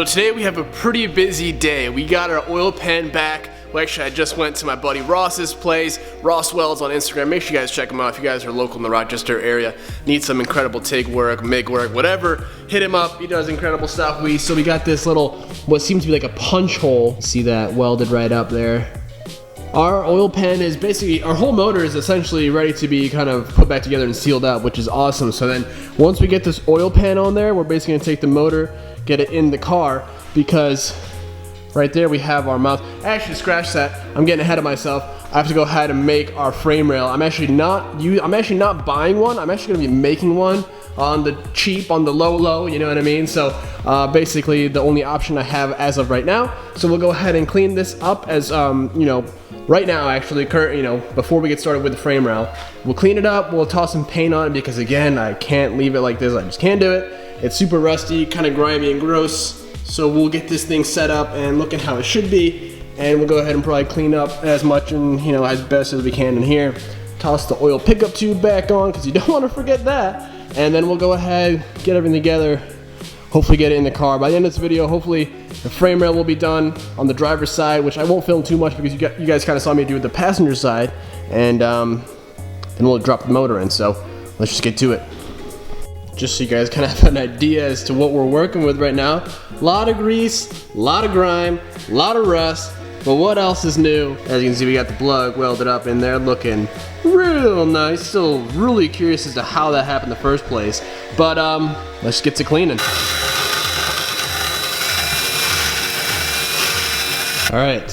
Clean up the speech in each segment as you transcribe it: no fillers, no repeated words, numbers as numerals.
So today we have a pretty busy day. We got our oil pan back. Well, actually, I just went to my buddy Ross's place. Ross Welds on Instagram. Make sure you guys check him out if you guys are local in the Rochester area. Need some incredible TIG work, MIG work, whatever. Hit him up. He does incredible stuff. So we got this little, what seems to be like a punch hole. See that welded right up there. Our oil pan is basically, our whole motor is essentially ready to be kind of put back together and sealed up, which is awesome. So then once we get this oil pan on there, we're basically gonna take the motor, get it in the car, because right there we have our mount. Actually, scratch that. I'm getting ahead of myself. I have to go ahead and make our frame rail. I'm actually not buying one. I'm actually gonna be making one on the cheap, on the low, you know what I mean? So basically the only option I have as of right now. So we'll go ahead and clean this up as, you know, right now actually, before we get started with the frame rail. We'll clean it up, we'll toss some paint on it because again, I can't leave it like this. I just can't do it. It's super rusty, kind of grimy and gross. So we'll get this thing set up and look at how it should be. And we'll go ahead and probably clean up as much and, you know, as best as we can in here. Toss the oil pickup tube back on because you don't want to forget that. And then we'll go ahead, get everything together, hopefully get it in the car. By the end of this video, hopefully the frame rail will be done on the driver's side, which I won't film too much because you guys kind of saw me do the passenger side. And then we'll drop the motor in, so let's just get to it. Just so you guys kind of have an idea as to what we're working with right now. A lot of grease, a lot of grime, a lot of rust, but what else is new? As you can see, we got the plug welded up in there looking real nice. Still really curious as to how that happened in the first place. But let's get to cleaning. All right,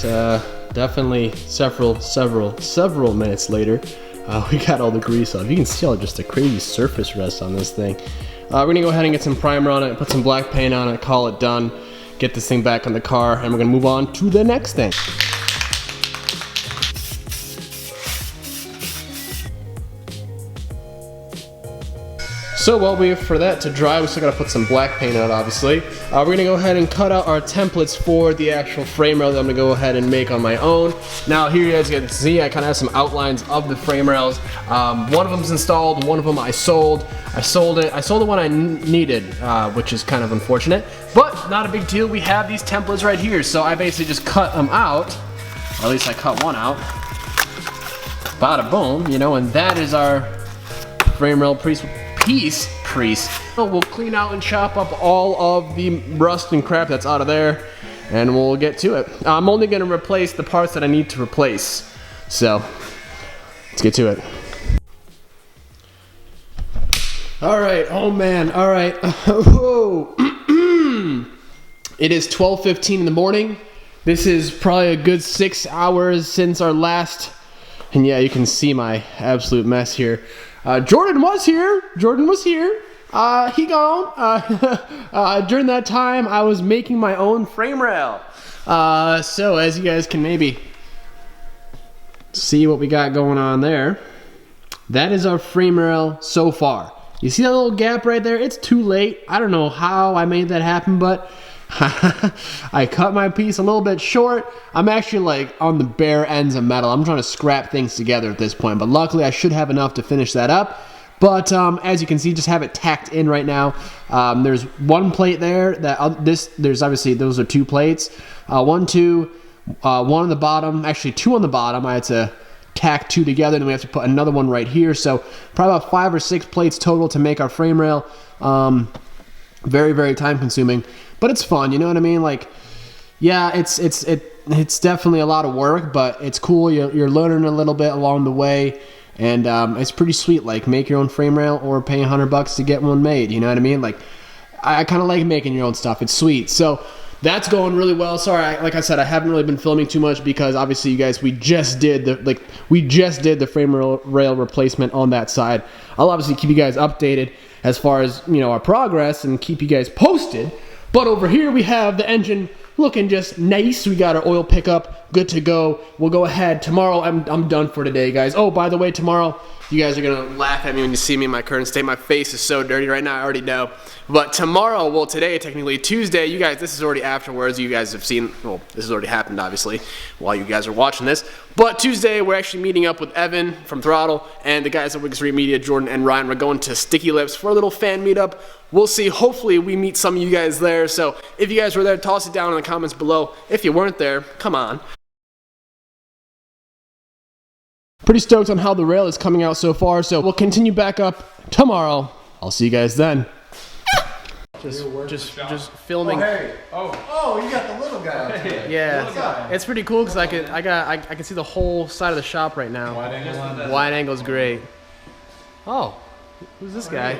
definitely several minutes later. We got all the grease off. You can see all just the crazy surface rust on this thing. We're gonna go ahead and get some primer on it, put some black paint on it, call it done, get this thing back on the car, and we're gonna move on to the next thing. So while we wait for that to dry, we still gotta put some black paint on it, obviously. We're gonna go ahead and cut out our templates for the actual frame rail that I'm gonna go ahead and make on my own. Now here you guys can see, I kinda have some outlines of the frame rails. One of them's installed, one of them I sold. I sold the one I needed, which is kind of unfortunate, but not a big deal. We have these templates right here, so I basically just cut them out, or at least I cut one out. Bada boom, you know, and that is our frame rail piece. So we'll clean out and chop up all of the rust and crap that's out of there, and we'll get to it. I'm only gonna replace the parts that I need to replace. So let's get to it. All right, oh man, all right. Whoa. It is 12:15 in the morning. This is probably a good 6 hours since our last, and yeah, you can see my absolute mess here. Jordan was here. He gone. During that time, I was making my own frame rail. So as you guys can maybe see what we got going on there, that is our frame rail so far. You see that little gap right there? It's too late. I don't know how I made that happen, but I cut my piece a little bit short. I'm actually like on the bare ends of metal. I'm trying to scrap things together at this point, but luckily I should have enough to finish that up. But as you can see, just have it tacked in right now. There's one plate there. There's obviously, those are two plates. One on the bottom, actually two on the bottom. I had to tack two together, and then we have to put another one right here. So probably about 5 or 6 plates total to make our frame rail. Very, very time consuming. But it's fun, you know what I mean? Like, yeah, it's definitely a lot of work, but it's cool. You're learning a little bit along the way, and it's pretty sweet. Like, make your own frame rail or pay $100 to get one made. You know what I mean? Like, I kind of like making your own stuff. It's sweet. So that's going really well. Sorry, like I said, I haven't really been filming too much because obviously, you guys, we just did the frame rail replacement on that side. I'll obviously keep you guys updated as far as, you know, our progress and keep you guys posted. But over here we have the engine looking just nice. We got our oil pickup good to go. We'll go ahead. Tomorrow, I'm done for today, guys. Oh, by the way, tomorrow, you guys are going to laugh at me when you see me in my current state. My face is so dirty right now, I already know. But tomorrow, well, today, technically Tuesday, you guys, this is already afterwards. You guys have seen, well, this has already happened, obviously, while you guys are watching this. But Tuesday, we're actually meeting up with Evan from Throttle and the guys at Wicked Street Media, Jordan and Ryan. We're going to Sticky Lips for a little fan meetup. We'll see. Hopefully, we meet some of you guys there. So if you guys were there, toss it down in the comments below. If you weren't there, come on. Pretty stoked on how the rail is coming out so far, so we'll continue back up tomorrow. I'll see you guys then. Just filming. Oh, hey. Oh, you got the little guy. Hey. Yeah, it's pretty cool because I can see the whole side of the shop right now. Wide angle is great. Oh, who's this guy?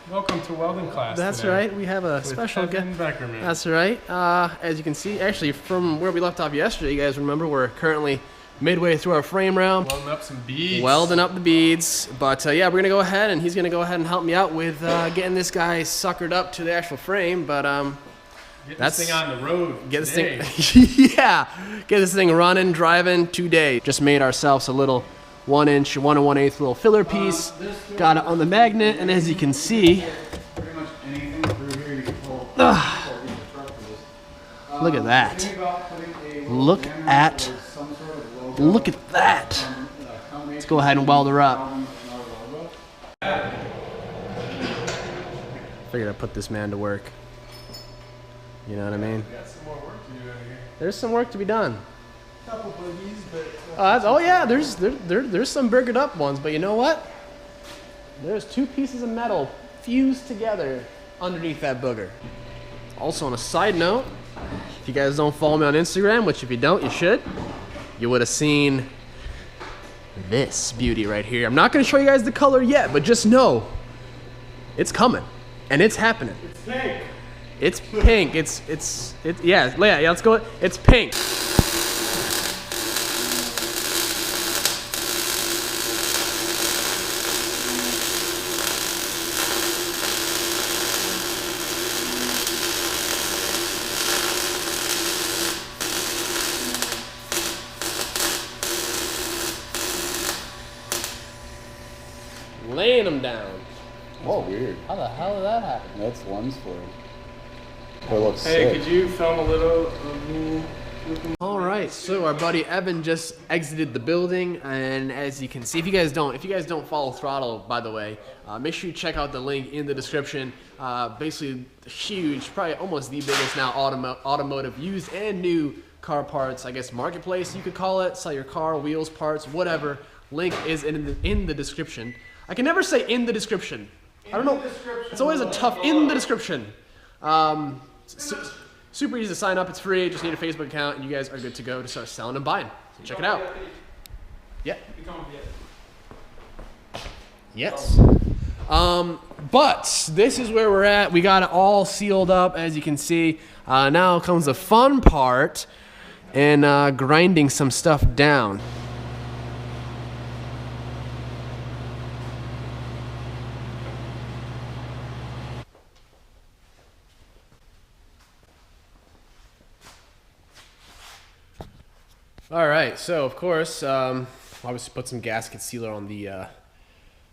Welcome to welding class. That's today. right. We have a special guest. That's right. As you can see, actually from where we left off yesterday, you guys remember we're currently midway through our frame round. Welding up some beads. Welding up the beads. But yeah, we're going to go ahead and he's going to go ahead and help me out with getting this guy suckered up to the actual frame. But get this thing on the road. Get today. This thing, yeah. Get this thing running, driving today. Just made ourselves a little 1-inch, 1 1/8 little filler piece. Got it on the magnet, and as you can see, pretty much anything through here you can pull. Look at that. Look at that. Let's go ahead and weld her up. Figured I'd put this man to work. You know what I mean? There's some work to be done. Couple boogies, but oh yeah, there's some burgered up ones, but you know what? There's 2 pieces of metal fused together underneath that booger. Also, on a side note, if you guys don't follow me on Instagram, which if you don't, you should, you would have seen this beauty right here. I'm not going to show you guys the color yet, but just know it's coming and it's happening. it's pink. It's pink. Yeah, let's go. It's pink. Laying them down. Whoa, weird. How the hell did that happen? That's lens flare. It looks Hey, sick. could you film a little of me? All right, so our buddy Evan just exited the building, and as you can see, if you guys don't follow Throttle, by the way, make sure you check out the link in the description. Basically, huge, probably almost the biggest now automotive used and new car parts, I guess marketplace you could call it. Sell your car, wheels, parts, whatever. Link is in the description. I can never say in the description. I don't know. It's always a tough in the description. Super easy to sign up. It's free. Just need a Facebook account, and you guys are good to go to start selling and buying. So check it out. Yeah. Yes. But this is where we're at. We got it all sealed up, as you can see. Now comes the fun part, and grinding some stuff down. All right, so of course, obviously put some gasket sealer on the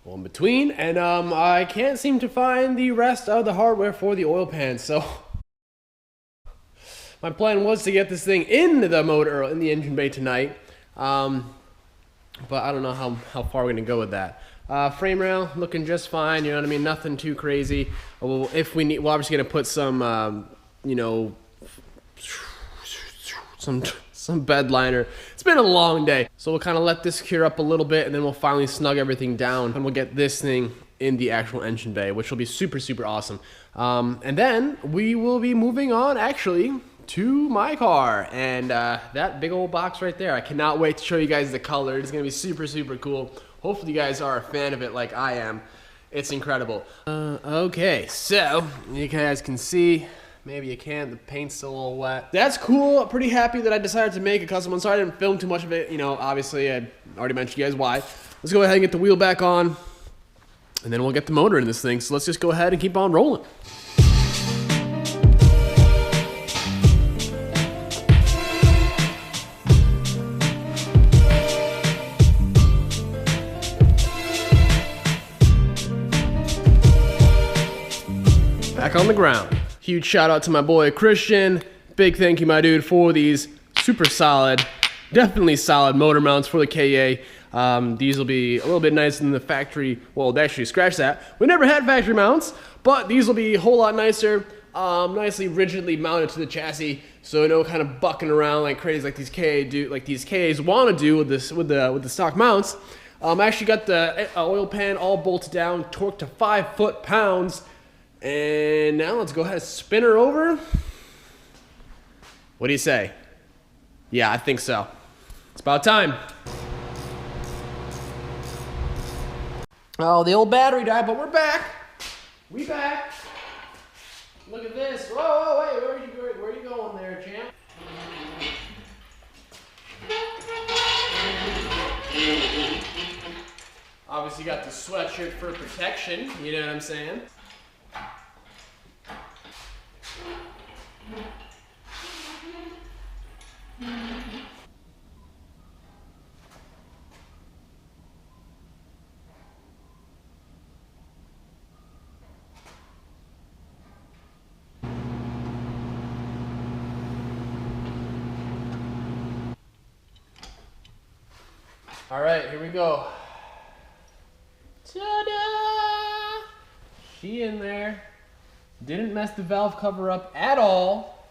in between, and I can't seem to find the rest of the hardware for the oil pan. So my plan was to get this thing in the motor, in the engine bay tonight, but I don't know how far we're gonna go with that. Frame rail looking just fine. You know what I mean? Nothing too crazy. Well, if we need, we're obviously gonna put some, you know, some bed liner. It's been a long day, so we'll kind of let this cure up a little bit, and then we'll finally snug everything down, and we'll get this thing in the actual engine bay, which will be super awesome. And then we will be moving on actually to my car, and that big old box right there. I cannot wait to show you guys the color. It's gonna be super cool. Hopefully you guys are a fan of it like I am. It's incredible. Okay, so you guys can see. Maybe you can. The paint's still a little wet. That's cool. I'm pretty happy that I decided to make a custom one. Sorry I didn't film too much of it. You know, obviously I already mentioned to you guys why. Let's go ahead and get the wheel back on, and then we'll get the motor in this thing. So let's just go ahead and keep on rolling. on the ground. Huge shout out to my boy Christian. Big thank you, my dude, for these super solid, definitely solid motor mounts for the KA. These will be a little bit nicer than the factory. Well, actually, scratch that. We never had factory mounts, but these will be a whole lot nicer. Nicely rigidly mounted to the chassis, so no kind of bucking around like crazy like these KAs want to do with this with the stock mounts. Actually got the oil pan all bolted down, torqued to 5 foot-pounds, and now let's go ahead and spin her over. What do you say? Yeah, I think so. It's about time. Oh, the old battery died, but we're back. We back. Look at this. Whoa, whoa, wait, where are you going there, champ? Obviously got the sweatshirt for protection, you know what I'm saying? All right, here we go. Ta-da! She in there. Didn't mess the valve cover up at all.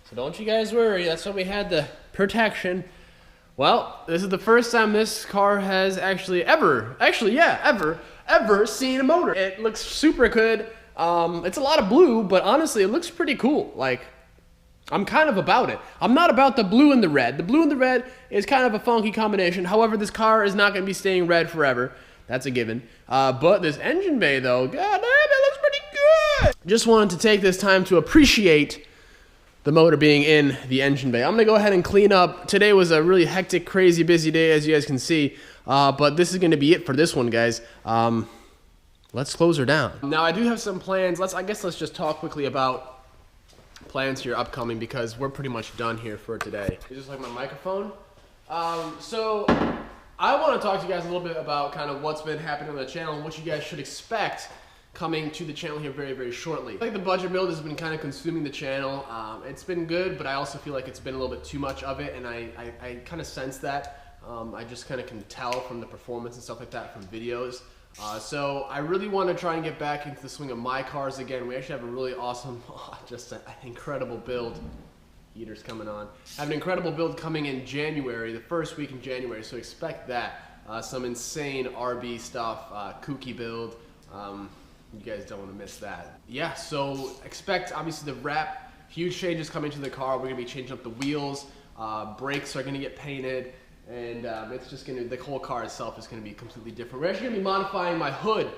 So don't you guys worry, that's why we had the protection. Well, this is the first time this car has ever seen a motor. It looks super good. It's a lot of blue, but honestly, it looks pretty cool. Like, I'm kind of about it. I'm not about the blue and the red. The blue and the red is kind of a funky combination. However, this car is not going to be staying red forever. That's a given. But this engine bay, though, goddamn, it looks pretty good. Just wanted to take this time to appreciate the motor being in the engine bay. I'm going to go ahead and clean up. Today was a really hectic, crazy, busy day, as you guys can see. But this is going to be it for this one, guys. Let's close her down. Now, I do have some plans. I guess let's just talk quickly about plans here upcoming, because we're pretty much done here for today. Is this like my microphone? So I want to talk to you guys a little bit about kind of what's been happening on the channel and what you guys should expect coming to the channel here very, very shortly. I think the budget build has been kind of consuming the channel. It's been good, but I also feel like it's been a little bit too much of it, and I kind of sense that. I just kind of can tell from the performance and stuff like that from videos. So I really want to try and get back into the swing of my cars again. We actually have a really awesome, just an incredible build. Heaters coming on. I have an incredible build coming in January, the first week in January, so expect that. Some insane RB stuff, kooky build. You guys don't want to miss that. Yeah, so expect obviously the wrap, huge changes coming to the car. We're going to be changing up the wheels, brakes are going to get painted. And it's just the whole car itself is going to be completely different. We're actually going to be modifying my hood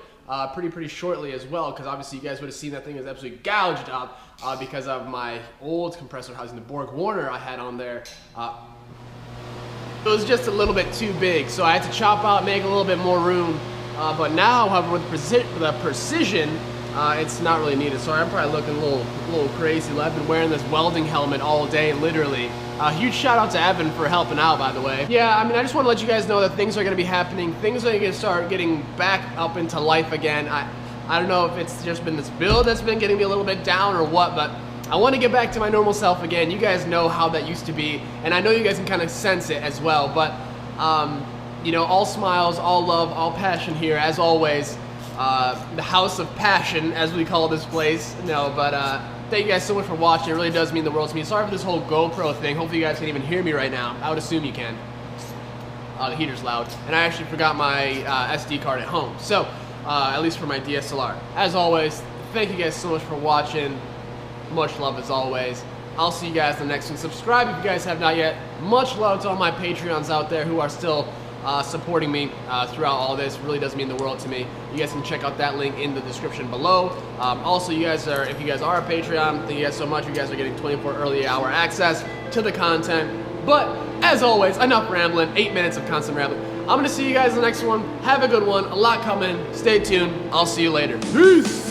pretty shortly as well, because obviously you guys would have seen that thing is absolutely gouged up because of my old compressor housing, the Borg Warner I had on there. It was just a little bit too big, so I had to chop out, make a little bit more room. But now, however, with the precision, it's not really needed. So I'm probably looking a little crazy. I've been wearing this welding helmet all day, literally. Huge shout out to Evan for helping out, by the way. Yeah, I mean, I just want to let you guys know that things are going to be happening. Things are going to start getting back up into life again. I don't know if it's just been this build that's been getting me a little bit down or what, but I want to get back to my normal self again. You guys know how that used to be, and I know you guys can kind of sense it as well. But, you know, all smiles, all love, all passion here, as always. The House of Passion, as we call this place. No, but thank you guys so much for watching. It really does mean the world to me. Sorry for this whole GoPro thing. Hopefully you guys can even hear me right now. I would assume you can. The heater's loud. And I actually forgot my SD card at home. So, at least for my DSLR. As always, thank you guys so much for watching. Much love as always. I'll see you guys in the next one. Subscribe if you guys have not yet. Much love to all my Patreons out there who are still supporting me throughout all this. Really does mean the world to me. You guys can check out that link in the description below. Also, if you guys are a Patreon, thank you guys so much. You guys are getting 24 early hour access to the content. But as always, enough rambling. 8 minutes of constant rambling. I'm gonna see you guys in the next one. Have a good one. A lot coming. Stay tuned. I'll see you later. Peace.